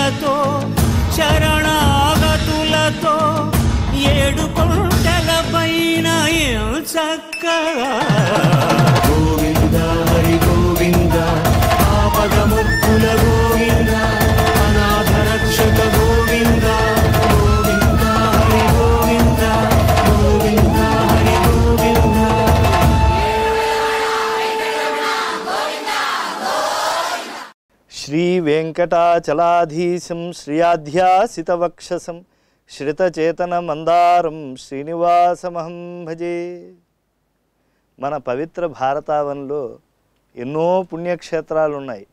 పూలతో శరణాగతులతో ఏడు కొండల పైన చక్కగా గోవింద హరి గోవింద ఆపదముక్కుల గోవింద అనాథ రక్షక గోవింద గోవింద హరి గోవింద గోవింద హరి గోవింద. శ్రీ వెంకటాచలాధీశం శ్రియాధ్యాసితవక్షసం శ్రితచేతన మందారం శ్రీనివాసమహం భజే. మన పవిత్ర భారతావనంలో ఎన్నో పుణ్యక్షేత్రాలు ఉన్నాయి.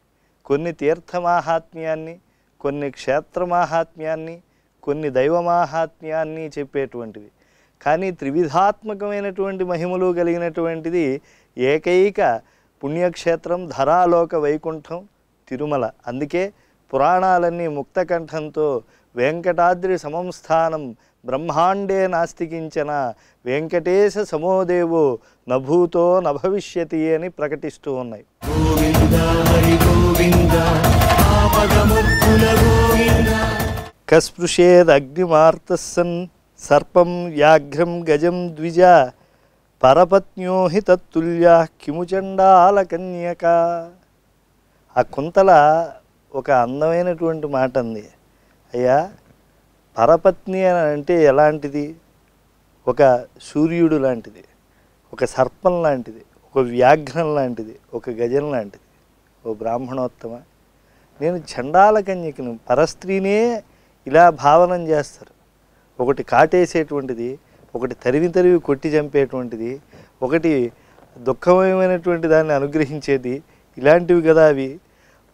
కొన్ని తీర్థమాహాత్మ్యాన్ని, కొన్ని క్షేత్రమాహాత్మ్యాన్ని, కొన్ని దైవమాహాత్మ్యాన్ని చెప్పేటువంటివి. కానీ త్రివిధాత్మకమైనటువంటి మహిమలు కలిగినటువంటిది ఏకైక పుణ్యక్షేత్రం ధరాలోక వైకుంఠం తిరుమల. అందుకే పురాణాలన్నీ ముక్తకంఠంతో వెంకటాద్రి సమంస్థానం బ్రహ్మాండే నాస్తికించన వెంకటేశ సమోదేవో నభూతో నభవిష్యతి అని ప్రకటిస్తూ ఉన్నాయి. కస్పృశేదగ్నిమార్తస్సన్ సర్పం వ్యాఘ్రం గజం ద్విజ పరపత్న్యో హి తత్తుల్యా కిము చండాలకన్యక. ఆ కుంతల ఒక అందమైనటువంటి మాట అంది. అయ్యా, పరపత్ని అని అంటే ఎలాంటిది? ఒక సూర్యుడు లాంటిది, ఒక సర్పం లాంటిది, ఒక వ్యాఘ్రం లాంటిది, ఒక గజం లాంటిది. ఓ బ్రాహ్మణోత్తమ, నేను చండాల కన్యకను. పరస్త్రీనే ఇలా భావనం చేస్తారు. ఒకటి కాటేసేటువంటిది, ఒకటి తరివి కొట్టి చంపేటువంటిది, ఒకటి దుఃఖమయమైనటువంటి దాన్ని అనుగ్రహించేది. ఇలాంటివి కదా అవి.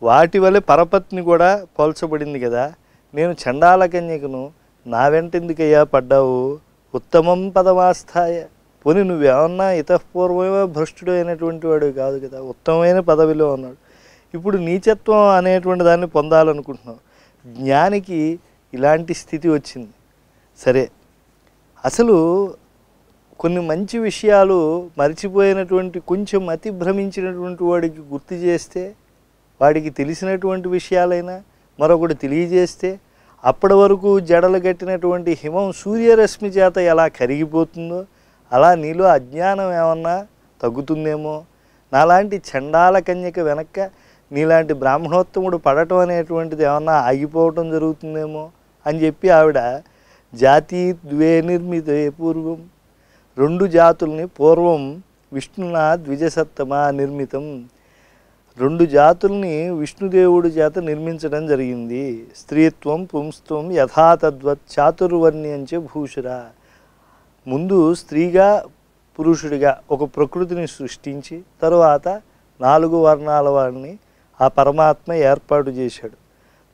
వాటి వల్ల పరపత్ని కూడా పోల్చబడింది కదా. నేను చండాల కన్యకను, నా వెంటెందుకయ్యా పడ్డావు? ఉత్తమం పదమాస్థాయ. పోనీ నువ్వేమన్నా ఇతపూర్వమే భ్రష్టుడు అయినటువంటి వాడు కాదు కదా, ఉత్తమమైన పదవిలో ఉన్నాడు. ఇప్పుడు నీచత్వం అనేటువంటి దాన్ని పొందాలనుకుంటున్నావు. జ్ఞానికి ఇలాంటి స్థితి వచ్చింది. సరే, అసలు కొన్ని మంచి విషయాలు మర్చిపోయినటువంటి, కొంచెం అతి భ్రమించినటువంటి వాడికి గుర్తు చేస్తే, వాడికి తెలిసినటువంటి విషయాలైనా మరొకటి తెలియజేస్తే, అప్పటి వరకు జడలు కట్టినటువంటి హిమం సూర్యరశ్మి చేత ఎలా కరిగిపోతుందో అలా నీలో అజ్ఞానం ఏమన్నా తగ్గుతుందేమో. నాలాంటి చండాల కన్యక వెనక్క నీలాంటి బ్రాహ్మణోత్తముడు పడటం అనేటువంటిది ఏమన్నా ఆగిపోవటం జరుగుతుందేమో అని చెప్పి ఆవిడ జాతి ద్వే నిర్మితే పూర్వం, రెండు జాతుల్ని పూర్వం విష్ణునా ద్విజసత్తమా నిర్మితం, రెండు జాతుల్ని విష్ణుదేవుడి చేత నిర్మించడం జరిగింది. స్త్రీత్వం పుంస్త్వం యథాతద్వత్ చాతుర్వర్ణ్యంచే భూషురా. ముందు స్త్రీగా పురుషుడిగా ఒక ప్రకృతిని సృష్టించి తరువాత 4 వర్ణాల వాడిని ఆ పరమాత్మ ఏర్పాటు చేశాడు.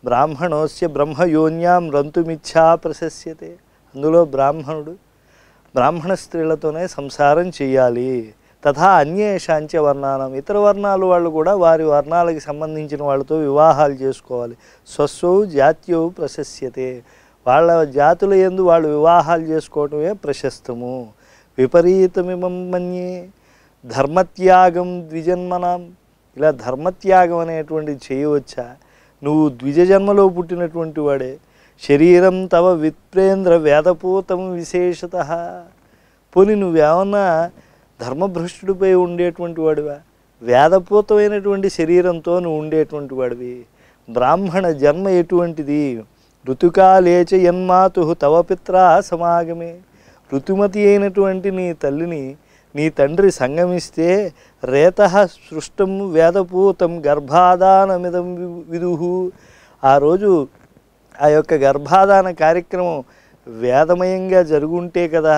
బ్రాహ్మణోస్య బ్రహ్మయోన్యాం రంతుమిచ్చా ప్రశస్యతే. అందులో బ్రాహ్మణుడు బ్రాహ్మణ స్త్రీలతోనే సంసారం చేయాలి. తథా అన్యేషాంచ వర్ణానం, ఇతర వర్ణాల వాళ్ళు కూడా వారి వర్ణాలకు సంబంధించిన వాళ్ళతో వివాహాలు చేసుకోవాలి. స్వస్వౌ జాత్యౌ ప్రశస్యతే, వాళ్ళ జాతుల యందు వాళ్ళు వివాహాలు చేసుకోవటమే ప్రశస్తము. విపరీతమిమం మన్యే ధర్మత్యాగం ద్విజన్మనాం. ఇలా ధర్మత్యాగం అనేటువంటిది చేయవచ్చా? నువ్వు ద్విజజన్మలో పుట్టినటువంటి వాడే. శరీరం తవ విప్రేంద్ర వేదపూతం విశేషత. పోని నువ్వేమన్నా ధర్మభ్రష్టుడిపై ఉండేటువంటి వాడివా? వేదపూతమైనటువంటి శరీరంతో నువ్వు ఉండేటువంటి వాడివి. బ్రాహ్మణ జన్మ ఎటువంటిది? ఋతుకాలేచ యన్మాతు తవ పిత్రా సమాగమే. ఋతుమతి అయినటువంటి నీ తల్లిని నీ తండ్రి సంగమిస్తే రేతః సృష్టం వేదపూతం గర్భాధానమిదం విదుహు. ఆ రోజు ఆ యొక్క గర్భాధాన కార్యక్రమం వేదమయంగా జరుగుంటే కదా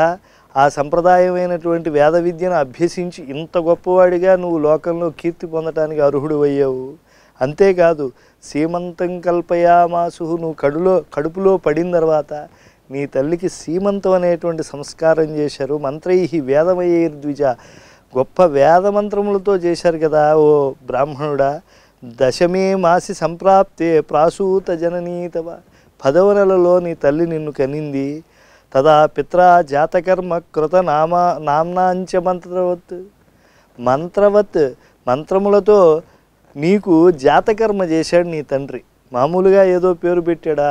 ఆ సంప్రదాయమైనటువంటి వేద విద్యను అభ్యసించి ఇంత గొప్పవాడిగా నువ్వు లోకంలో కీర్తి పొందటానికి అర్హుడు అయ్యావు. అంతేకాదు సీమంతం కల్పయామాసు, నువ్వు కడుపులో పడిన తర్వాత నీ తల్లికి సీమంతం అనేటువంటి సంస్కారం చేశారు. మంత్రై వేదమయైర్ద్విజ, గొప్ప వేదమంత్రములతో చేశారు కదా ఓ బ్రాహ్మణుడా. దశమే మాసి సంప్రాప్తే ప్రాసూత జననీతవ, 10వ నెలలో నీ తల్లి నిన్ను కనింది. తదా పిత్రా జాతకర్మ కృత నామ్నాంచ మంత్రవత్ మంత్రములతో నీకు జాతకర్మ చేశాడు నీ తండ్రి. మామూలుగా ఏదో పేరు పెట్టాడా?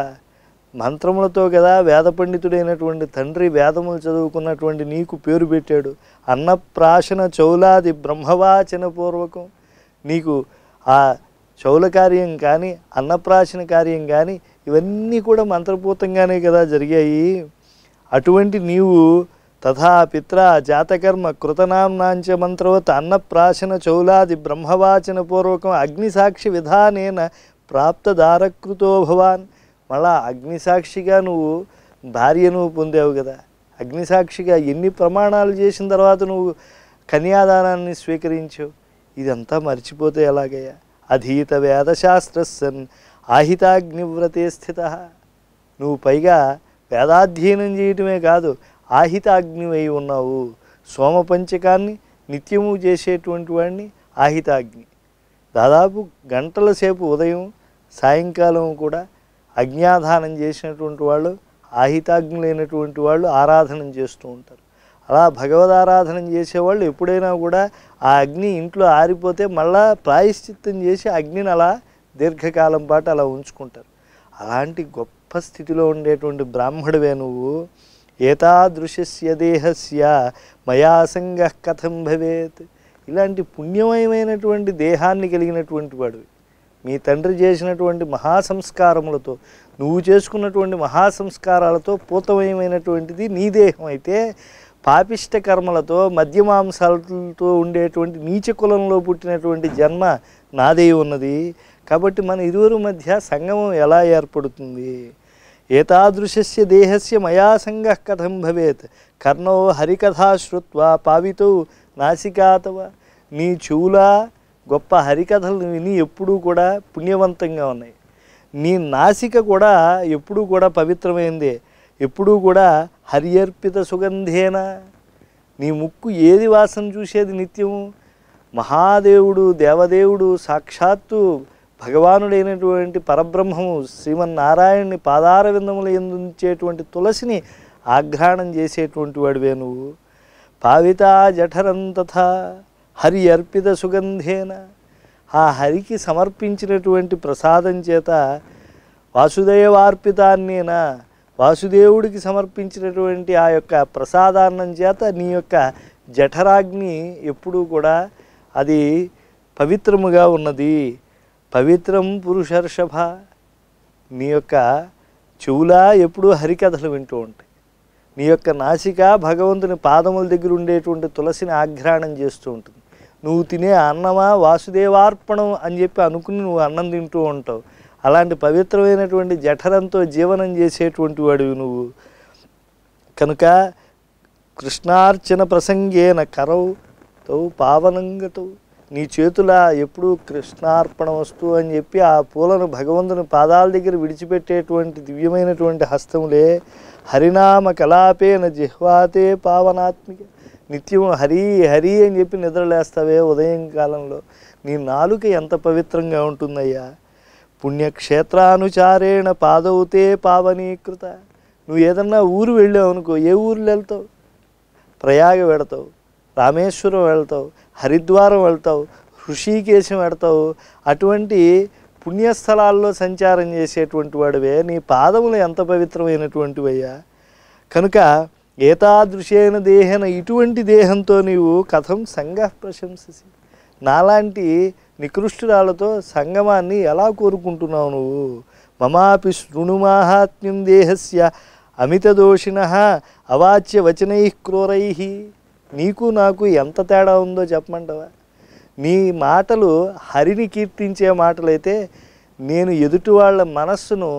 మంత్రములతో కదా వేద పండితుడైనటువంటి తండ్రి వేదములు చదువుకున్నటువంటి నీకు పేరు పెట్టాడు. అన్నప్రాశన చౌలాది బ్రహ్మవాచన పూర్వకం. నీకు ఆ చౌల కార్యం కానీ అన్నప్రాశన కార్యం కానీ ఇవన్నీ కూడా మంత్రపూతంగానే కదా జరిగాయి. అటువంటి నీవు తథా పిత్ర జాతకర్మ కృతనాంనాంచ మంత్రవత్ అన్నప్రాశన చౌలాది బ్రహ్మవాచన పూర్వకం అగ్నిసాక్షి విధానేన ప్రాప్తదారకృతో భవాన్. మళ్ళా అగ్నిసాక్షిగా నువ్వు భార్యను పొందావు కదా. అగ్నిసాక్షిగా ఎన్ని ప్రమాణాలు చేసిన తర్వాత నువ్వు కన్యాదానాన్ని స్వీకరించావు. ఇదంతా మర్చిపోతే ఎలాగయ్యా? అధీత వేదశాస్త్రస్సన్ ఆహితాగ్నివ్రతే స్థిత. నువ్వు పైగా వేదాధ్యయనం చేయటమే కాదు, ఆహితాగ్నివై ఉన్నావు. సోమపంచకాన్ని నిత్యము చేసేటువంటి వాడిని ఆహితాగ్ని. దాదాపు గంటల సేపు ఉదయం సాయంకాలం కూడా అజ్ఞాధానం చేసినటువంటి వాళ్ళు, ఆహితాగ్నులైనటువంటి వాళ్ళు ఆరాధన చేస్తూ ఉంటారు. అలా భగవదారాధన చేసేవాళ్ళు ఎప్పుడైనా కూడా ఆ అగ్ని ఇంట్లో ఆరిపోతే మళ్ళా ప్రాయశ్చిత్తం చేసి అగ్నిని అలా దీర్ఘకాలం పాటు అలా ఉంచుకుంటారు. అలాంటి గొప్ప స్థితిలో ఉండేటువంటి బ్రాహ్మడివే నువ్వు. ఏతాదృశస్య దేహస్య మయా సంగః కథం భవేత్. ఇలాంటి పుణ్యమయమైనటువంటి దేహాన్ని కలిగినటువంటి వాడివి. మీ తండ్రి చేసినటువంటి మహాసంస్కారములతో, నువ్వు చేసుకున్నటువంటి మహాసంస్కారాలతో పూతమయమైనటువంటిది నీ దేహం అయితే, పాపిష్ట కర్మలతో మద్యమాంసాలతో ఉండేటువంటి నీచ కులంలో పుట్టినటువంటి జన్మ నాదే ఉన్నది. కాబట్టి మన ఇరువురు మధ్య సంగమం ఎలా ఏర్పడుతుంది? ఏతాదృశస్య దేహస్య మయా సంగః కథం భవేత్. కర్ణో హరికథా శ్రుత్వా పావితో నాసికాతవ. నీ చెవులా గొప్ప హరికథలు విని ఎప్పుడూ కూడా పుణ్యవంతంగా ఉన్నాయి. నీ నాసిక కూడా ఎప్పుడూ కూడా పవిత్రమైందే. ఎప్పుడూ కూడా హరియర్పిత సుగంధేన. నీ ముక్కు ఏది వాసన చూసేది నిత్యము? మహాదేవుడు, దేవదేవుడు, సాక్షాత్తు భగవానుడైనటువంటి పరబ్రహ్మము శ్రీమన్నారాయణుని పాదార విందములు ఎందుంచేటువంటి తులసిని ఆఘ్రాణం చేసేటువంటి వాడివే నువ్వు. పావితా జఠరం తథా హరి అర్పిత సుగంధేన. ఆ హరికి సమర్పించినటువంటి ప్రసాదం చేత వాసుదేవార్పితాన్నేనా, వాసుదేవుడికి సమర్పించినటువంటి ఆ యొక్క ప్రసాదాన్నం చేత నీ యొక్క జఠరాగ్ని ఎప్పుడూ కూడా అది పవిత్రముగా ఉన్నది. పవిత్రం పురుషర్షభ. నీ యొక్క చెవులా ఎప్పుడూ హరికథలు వింటూ ఉంటాయి. నీ యొక్క నాసిక భగవంతుని పాదముల దగ్గర ఉండేటువంటి తులసిని ఆఘ్రాణం చేస్తూ ఉంటుంది. నువ్వు తినే అన్నమా వాసుదేవార్పణం అని చెప్పి అనుకుని నువ్వు అన్నం తింటూ ఉంటావు. అలాంటి పవిత్రమైనటువంటి జఠరంతో జీవనం చేసేటువంటి వాడివి నువ్వు. కనుక కృష్ణార్చన ప్రసంగేన కరౌ తౌ పావనంగతౌ. నీ చేతుల ఎప్పుడూ కృష్ణార్పణ వస్తు అని చెప్పి ఆ పూలను భగవంతుని పాదాల దగ్గర విడిచిపెట్టేటువంటి దివ్యమైనటువంటి హస్తములే. హరినామ కలాపేన జిహ్వాతే పావనాత్మిక. నిత్యం హరి హరి అని చెప్పి నిద్రలేస్తావే ఉదయం కాలంలో. నీ నాలుక ఎంత పవిత్రంగా ఉంటుందయ్యా. పుణ్యక్షేత్రానుచారేణ పాదవుతే పావనీకృత. నువ్వు ఏదన్నా ఊరు వెళ్ళావు అనుకో, ఏ ఊర్లు వెళ్తావు? ప్రయాగ వెళతావు, రామేశ్వరం వెళ్తావు, హరిద్వారం వెళ్తావు, హృషికేశం వెళ్తావు. అటువంటి పుణ్యస్థలాల్లో సంచారం చేసేటువంటి వాడివే. నీ పాదములు ఎంత పవిత్రమైనటువంటివయ్యా. కనుక ఏతాదృశేన దేహన, ఇటువంటి దేహంతో నీవు కథం సంగః ప్రశంససి. నాలాంటి నికృష్టురాలతో సంగమాన్ని ఎలా కోరుకుంటున్నావు నువ్వు? మమాపి శృణుమాహాత్మ్యం దేహస్య అమితదోషిణ అవాచ్య వచనై క్రూరై. నీకు నాకు ఎంత తేడా ఉందో చెప్పమంటావా? నీ మాటలు హరిని కీర్తించే మాటలైతే, నేను ఎదుటి వాళ్ళ మనస్సును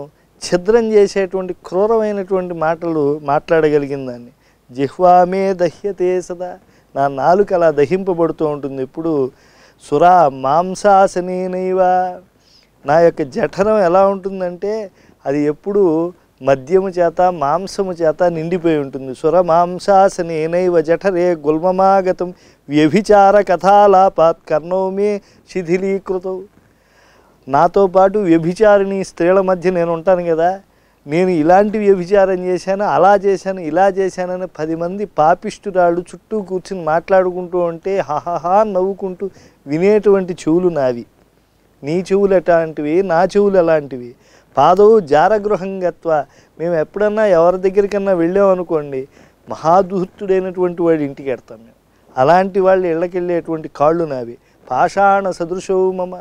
ఛిద్రం చేసేటువంటి క్రూరమైనటువంటి మాటలు మాట్లాడగలిగిందాన్ని. జిహ్వామే దహ్యతే సదా. నా నాలుక అలా దహింపబడుతూ ఉంటుంది ఎప్పుడు. సురా మాంసాసనేనైవ. నా యొక్క జఠరం ఎలా ఉంటుందంటే అది ఎప్పుడు మద్యము చేత మాంసము చేత నిండిపోయి ఉంటుంది. సుర మాంసాసనేనైవ జఠరే గుల్మమాగతం వ్యభిచార కథాలాపాత్ కర్ణోమే శిథిలీకృతం. నాతో పాటు వ్యభిచారిణి స్త్రీల మధ్య నేను ఉంటాను కదా, నేను ఇలాంటి వ్యభిచారం చేశాను, అలా చేశాను, ఇలా చేశానని 10 మంది పాపిష్టురాళ్ళు చుట్టూ కూర్చుని మాట్లాడుకుంటూ ఉంటే హహహా నవ్వుకుంటూ వినేటువంటి చెవులు నావి. నీ చెవులు ఎలాంటివి, నా చెవులు ఎలాంటివి. పాదవు జారగృహం గత్వ. మేము ఎప్పుడన్నా ఎవరి దగ్గరికన్నా వెళ్ళామనుకోండి, మహాధూర్తుడైనటువంటి వాడి ఇంటికి వెడతాం మేము. అలాంటి వాళ్ళు ఇళ్ళకి వెళ్ళేటువంటి కాళ్ళు నావి. పాషాణ సదృశవు మమ.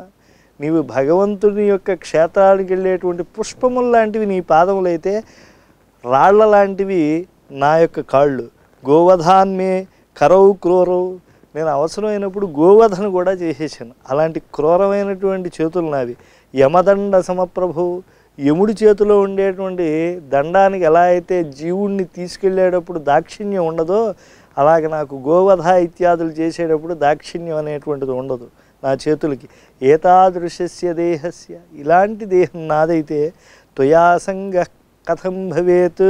నీవు భగవంతుని యొక్క క్షేత్రానికి వెళ్ళేటువంటి పుష్పములు లాంటివి నీ పాదములైతే, రాళ్ల లాంటివి నా యొక్క కాళ్ళు. గోవధాన్మే కరవు క్రూరవు. నేను అవసరమైనప్పుడు గోవధను కూడా చేసేసాను. అలాంటి క్రూరమైనటువంటి చేతులు నావి. యమదండ సమప్రభువు. యముడి చేతిలో ఉండేటువంటి దండానికి ఎలా అయితే జీవుణ్ణి తీసుకెళ్ళేటప్పుడు దాక్షిణ్యం ఉండదో, అలాగే నాకు గోవధ ఇత్యాదులు చేసేటప్పుడు దాక్షిణ్యం అనేటువంటిది ఉండదు నా చేతులకి. ఏతాదృశస్య దేహస్య. ఇలాంటి దేహం నాదైతే త్వయాసంగ కథం భవేత్.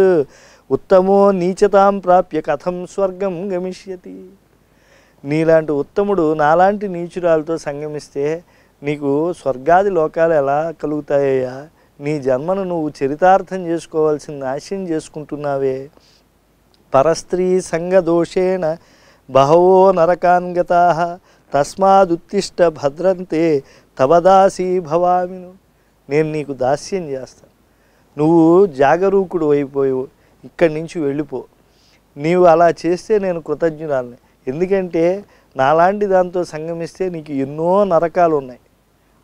ఉత్తమో నీచతాం ప్రాప్య కథం స్వర్గం గమిష్యతి. నీలాంటి ఉత్తముడు నాలాంటి నీచురాలతో సంగమిస్తే నీకు స్వర్గాది లోకాలు ఎలా కలుగుతాయ్యా? నీ జన్మను నువ్వు చరితార్థం చేసుకోవాల్సిన నాశనం చేసుకుంటున్నావే. పరస్త్రీ సంగదోషేణ బహవో నరకాన్ గతాః తస్మాదుత్తిష్ట భద్రంతే తవదాసీ భవామిను. నేను నీకు దాస్యం చేస్తాను, నువ్వు జాగరూకుడు అయిపోయావు, ఇక్కడి నుంచి వెళ్ళిపో. నీవు అలా చేస్తే నేను కృతజ్ఞురాలని. ఎందుకంటే నాలాంటి దాంతో సంగమిస్తే నీకు ఎన్నో నరకాలు ఉన్నాయి.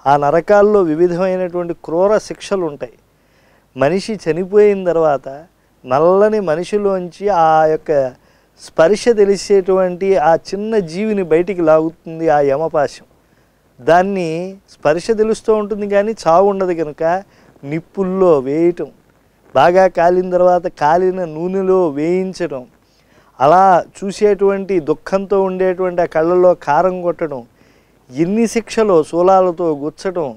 ఆ నరకాల్లో వివిధమైనటువంటి క్రూర శిక్షలు ఉంటాయి. మనిషి చనిపోయిన తర్వాత నల్లని మనిషిలోంచి ఆ యొక్క స్పర్శ తెలిసేటువంటి ఆ చిన్న జీవిని బయటికి లాగుతుంది ఆ యమపాశం. దాన్ని స్పర్శ తెలుస్తూ ఉంటుంది కానీ చావు ఉండదు కనుక నిప్పుల్లో వేయటం, బాగా కాలిన తర్వాత కాలిన నూనెలో వేయించడం, అలా చూసేటువంటి దుఃఖంతో ఉండేటువంటి ఆ కళ్ళల్లో కారం కొట్టడం, ఎన్ని శిక్షలో శూలాలతో గుచ్చడం,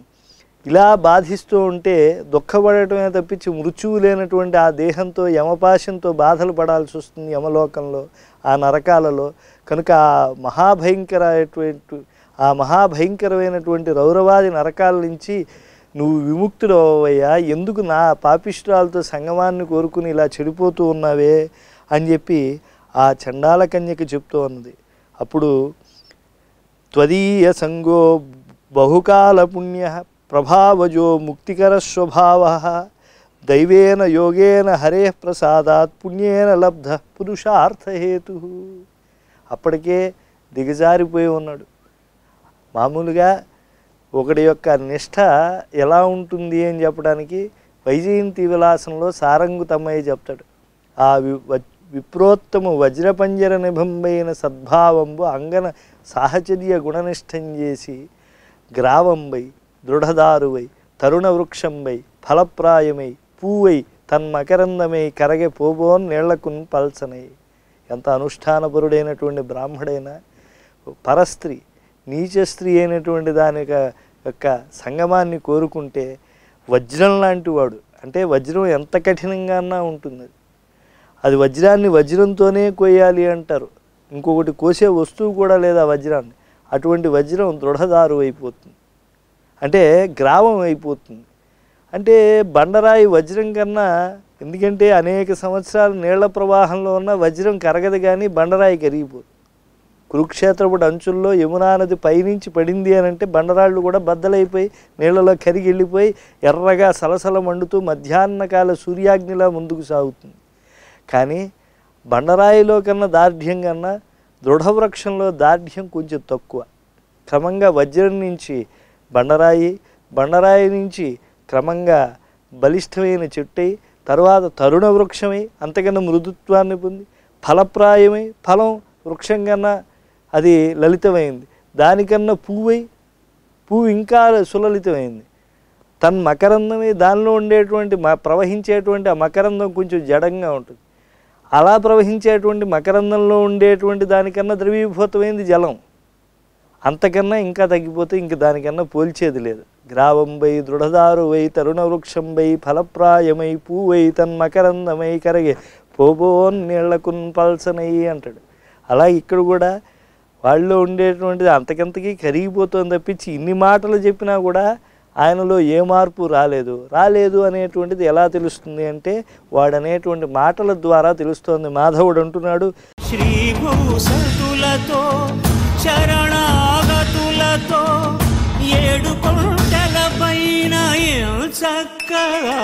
ఇలా బాధిస్తూ ఉంటే దుఃఖపడటమే తప్పించి మృత్యువు లేనటువంటి ఆ దేహంతో యమపాశంతో బాధలు పడాల్సి వస్తుంది యమలోకంలో, ఆ నరకాలలో. కనుక ఆ మహాభయంకరమైనటువంటి రౌరవాది నరకాల నుంచి నువ్వు విముక్తుడు అవ్వయ్యా. ఎందుకు నా పాపిష్టాలతో సంగమాన్ని కోరుకుని ఇలా చెడిపోతూ ఉన్నావే అని చెప్పి ఆ చండాల కన్యకి చెప్తూ ఉన్నది. అప్పుడు త్వదీయ సంగో బహుకాల పుణ్య ప్రభావజో ముక్తికర స్వభావ దైవేన యోగేన హరే ప్రసాదాత్ పుణ్యేన లబ్ధ పురుషార్థహేతు. అప్పటికే దిగజారిపోయి ఉన్నాడు. మామూలుగా ఒకడి యొక్క నిష్ఠ ఎలా ఉంటుంది అని చెప్పడానికి వైజయంతి విలాసంలో సారంగు తమ్మయ్య చెప్తాడు. ఆ విప్రోత్తము వజ్రపంజర నిభంబైన సద్భావంబు అంగన సాహచర్య గుణనిష్టం చేసి గ్రావంబై దృఢదారువై తరుణ వృక్షంబై ఫలప్రాయమై పూవై తన్మకరందమై కరగె పోబోన్ నీళ్లకున్ పల్సనై. ఎంత అనుష్ఠానపరుడైనటువంటి బ్రాహ్మడైనా పరస్త్రీ నీచ స్త్రీ అయినటువంటి దాని యొక్క సంగమాన్ని కోరుకుంటే వజ్రం లాంటి వాడు. అంటే వజ్రం ఎంత కఠినంగా ఉంటుంది, అది వజ్రాన్ని వజ్రంతోనే కోయాలి అంటారు. ఇంకొకటి కోసే వస్తువు కూడా లేదా వజ్రాన్ని. అటువంటి వజ్రం దృఢదారు అయిపోతుంది, అంటే గ్రావం అయిపోతుంది. అంటే బండరాయి వజ్రం కన్నా, ఎందుకంటే అనేక సంవత్సరాలు నీళ్ల ప్రవాహంలో ఉన్న వజ్రం కరగదు కానీ బండరాయి కరిగిపోతుంది. కురుక్షేత్రపుడు అంచుల్లో యమునా నది పైనుంచి పడింది అని అంటే బండరాళ్ళు కూడా బద్దలైపోయి నీళ్లలో కరిగి వెళ్ళిపోయి ఎర్రగా సలసల మండుతూ మధ్యాహ్నకాల సూర్యాగ్నిలా ముందుకు సాగుతుంది. కానీ బండరాయిలో కన్నా దార్ఢ్యం కన్నా దృఢవృక్షంలో దార్ఢ్యం కొంచెం తక్కువ. క్రమంగా వజ్రం నుంచి బండరాయి నుంచి క్రమంగా బలిష్టమైన చెట్టై తర్వాత తరుణ వృక్షమై అంతకన్నా మృదుత్వాన్ని పొంది ఫలప్రాయమై ఫలం వృక్షం కన్నా అది లలితమైంది, దానికన్నా పువ్వు ఇంకా సులలితమైంది. మకరందమే దానిలో ఉండేటువంటి ప్రవహించేటువంటి ఆ మకరందం కొంచెం జడంగా ఉంటుంది. అలా ప్రవహించేటువంటి మకరందంలో ఉండేటువంటి దానికన్నా ద్రవీభూతమైంది జలం. అంతకన్నా ఇంకా తగ్గిపోతే ఇంక దానికన్నా పోల్చేది లేదు. గ్రావంబై దృఢదారువై తరుణ వృక్షంబై ఫలప్రాయమై పూవై తన్మకరందమై కరగే పోబోన్ నీళ్లకున్ పల్సనై అంటాడు. అలా ఇక్కడ కూడా వాళ్ళలో ఉండేటువంటిది అంతకంతకీ కరిగిపోతుంది తప్పించి ఇన్ని మాటలు చెప్పినా కూడా ఆయనలో ఏ మార్పు రాలేదు అనేటువంటిది ఎలా తెలుస్తుంది అంటే వాడనేటువంటి మాటల ద్వారా తెలుస్తోంది. మాధవుడు అంటున్నాడు, శ్రీభూసతులతో శరణాగతులతో ఏడు కొండల పైన చక్కగా